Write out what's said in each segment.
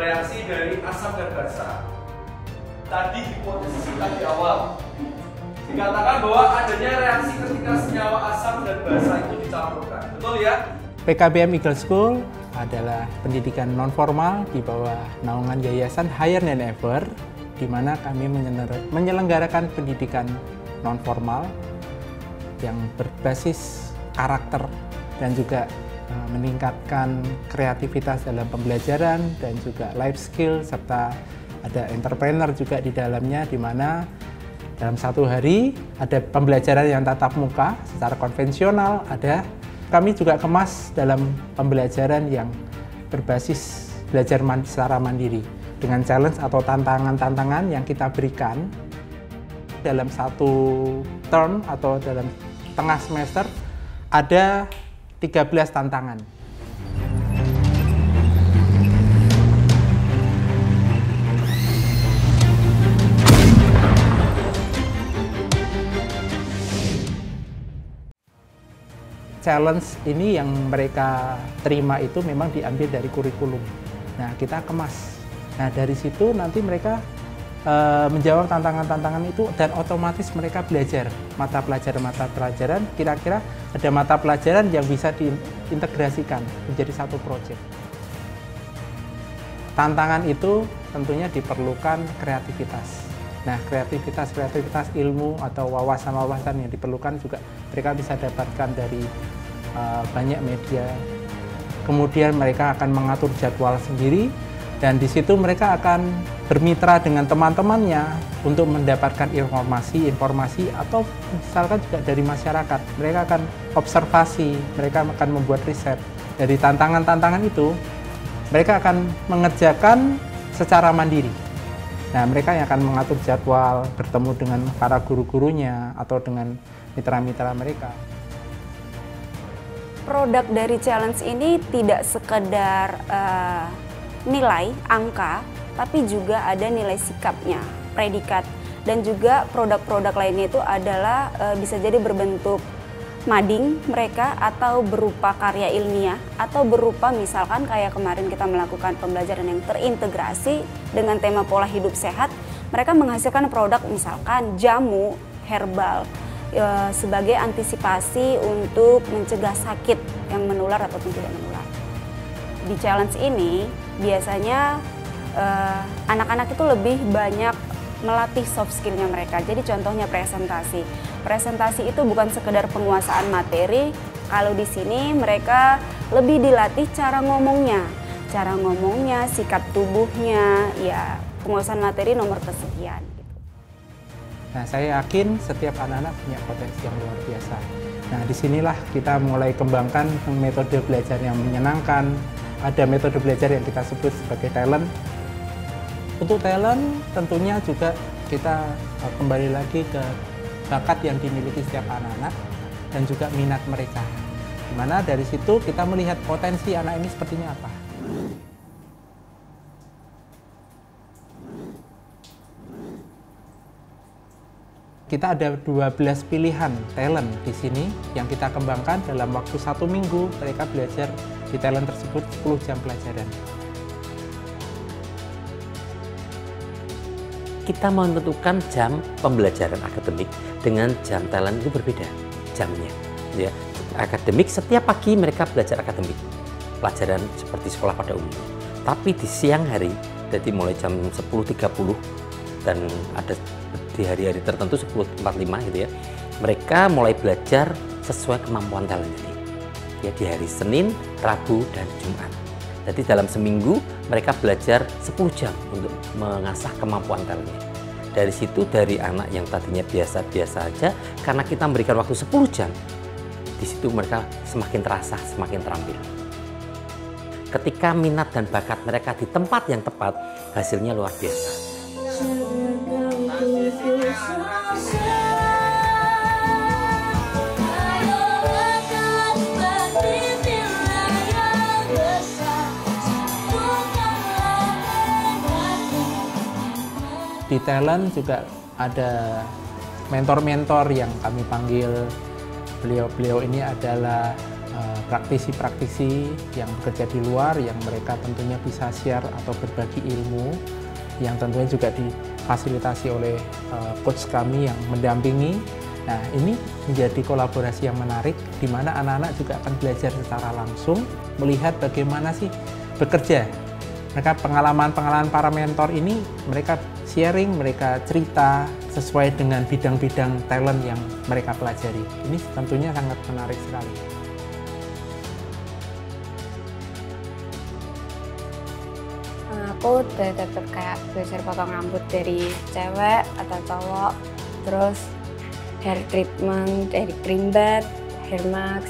reaksi dari asam dan basa. Tadi hipotesis di awal dikatakan bahwa adanya reaksi ketika senyawa asam dan basa itu dicampurkan. Betul ya? PKBM Eagle School adalah pendidikan non formal di bawah naungan Yayasan Higher Than Ever, di mana kami menyelenggarakan pendidikan non formal yang berbasis karakter dan juga meningkatkan kreativitas dalam pembelajaran dan juga life skill, serta ada entrepreneur juga di dalamnya, di mana dalam satu hari ada pembelajaran yang tatap muka secara konvensional, kami juga kemas dalam pembelajaran yang berbasis belajar secara mandiri dengan challenge atau tantangan-tantangan yang kita berikan dalam satu term atau dalam tengah semester ada 13 tantangan. Challenge ini yang mereka terima itu memang diambil dari kurikulum. Nah, kita kemas. Nah, dari situ nanti mereka menjawab tantangan-tantangan itu dan otomatis mereka belajar mata pelajaran, kira-kira ada mata pelajaran yang bisa diintegrasikan menjadi satu proyek. Tantangan itu tentunya diperlukan kreativitas. Nah, kreativitas ilmu atau wawasan-wawasan yang diperlukan juga mereka bisa dapatkan dari banyak media. Kemudian mereka akan mengatur jadwal sendiri, dan di situ mereka akan bermitra dengan teman-temannya untuk mendapatkan informasi atau misalkan juga dari masyarakat. Mereka akan observasi, mereka akan membuat riset. Dari tantangan-tantangan itu, mereka akan mengerjakan secara mandiri. Nah, mereka yang akan mengatur jadwal, bertemu dengan para guru-gurunya atau dengan mitra-mitra mereka. Produk dari challenge ini tidak sekedar nilai, angka, tapi juga ada nilai sikapnya, predikat, dan juga produk-produk lainnya itu adalah bisa jadi berbentuk mading mereka atau berupa karya ilmiah atau berupa misalkan kayak kemarin kita melakukan pembelajaran yang terintegrasi dengan tema pola hidup sehat, mereka menghasilkan produk misalkan jamu herbal sebagai antisipasi untuk mencegah sakit yang menular ataupun tidak menular. Di challenge ini biasanya anak-anak itu lebih banyak melatih soft skillnya mereka. Jadi contohnya presentasi. Presentasi itu bukan sekedar penguasaan materi. Kalau di sini mereka lebih dilatih cara ngomongnya, sikap tubuhnya, ya penguasaan materi nomor kesekian. Nah, saya yakin setiap anak-anak punya potensi yang luar biasa. Nah, disinilah kita mulai kembangkan metode belajar yang menyenangkan. Ada metode belajar yang kita sebut sebagai talent. Untuk talent tentunya juga kita kembali lagi ke bakat yang dimiliki setiap anak-anak dan juga minat mereka. Dimana dari situ kita melihat potensi anak ini sepertinya apa. Kita ada 12 pilihan talent di sini yang kita kembangkan dalam waktu 1 minggu. Mereka belajar di talent tersebut 10 jam pelajaran. Kita menentukan jam pembelajaran akademik dengan jam talent itu berbeda jamnya. Ya, akademik setiap pagi mereka belajar akademik, pelajaran seperti sekolah pada umumnya. Tapi di siang hari, jadi mulai jam 10.30 dan ada di hari-hari tertentu 10.45 gitu ya, mereka mulai belajar sesuai kemampuan talent ini. Ya, di hari Senin, Rabu, dan Jumat. Jadi dalam seminggu mereka belajar 10 jam untuk mengasah kemampuan talentnya. Dari situ, dari anak yang tadinya biasa-biasa aja, karena kita memberikan waktu 10 jam, di situ mereka semakin terasa, semakin terampil. Ketika minat dan bakat mereka di tempat yang tepat, hasilnya luar biasa. Di talent juga ada mentor-mentor yang kami panggil. Beliau-beliau ini adalah praktisi-praktisi yang bekerja di luar, yang mereka tentunya bisa share atau berbagi ilmu, yang tentunya juga difasilitasi oleh coach kami yang mendampingi. Nah, ini menjadi kolaborasi yang menarik, di mana anak-anak juga akan belajar secara langsung, melihat bagaimana sih bekerja. Mereka pengalaman-pengalaman para mentor ini, mereka sharing, mereka cerita sesuai dengan bidang-bidang talent yang mereka pelajari. Ini tentunya sangat menarik sekali. Aku udah dapet kayak belajar potong rambut dari cewek atau cowok, terus hair treatment dari cream bath, hair mask,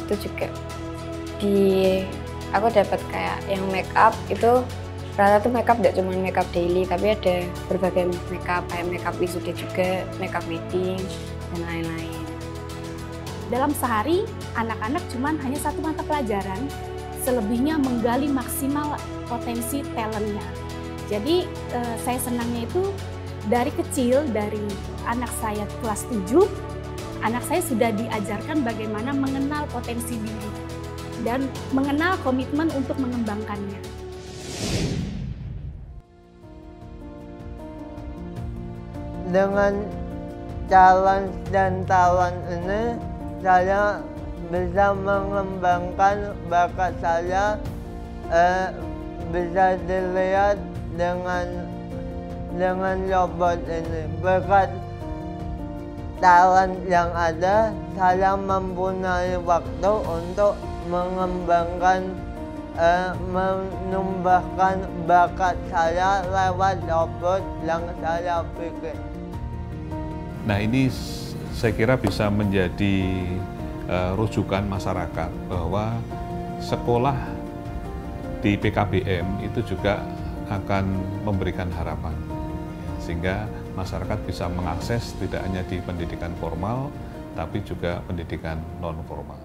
itu juga aku dapat kayak yang make up itu rata tuh make up tidak cuma make up daily, tapi ada berbagai make up kayak make up wisuda juga, make up wedding dan lain-lain. Dalam sehari anak-anak cuma hanya satu mata pelajaran, selebihnya menggali maksimal potensi talentnya. Jadi saya senangnya itu dari kecil, dari anak saya kelas 7, anak saya sudah diajarkan bagaimana mengenal potensi diri dan mengenal komitmen untuk mengembangkannya. Dengan challenge dan talent ini, saya bisa mengembangkan bakat saya, bisa dilihat dengan robot ini. Berkat talent yang ada, saya mempunyai waktu untuk mengembangkan, menambahkan bakat saya lewat robot yang saya bikin. Nah, ini saya kira bisa menjadi rujukan masyarakat bahwa sekolah di PKBM itu juga akan memberikan harapan, sehingga masyarakat bisa mengakses tidak hanya di pendidikan formal, tapi juga pendidikan non-formal.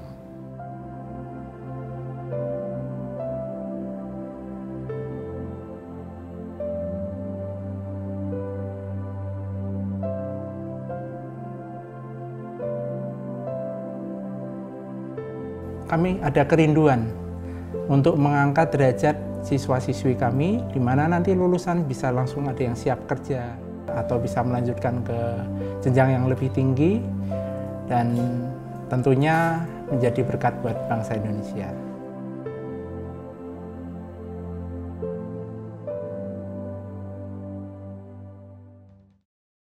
Kami ada kerinduan untuk mengangkat derajat siswa-siswi kami, di mana nanti lulusan bisa langsung ada yang siap kerja atau bisa melanjutkan ke jenjang yang lebih tinggi, dan tentunya menjadi berkat buat bangsa Indonesia.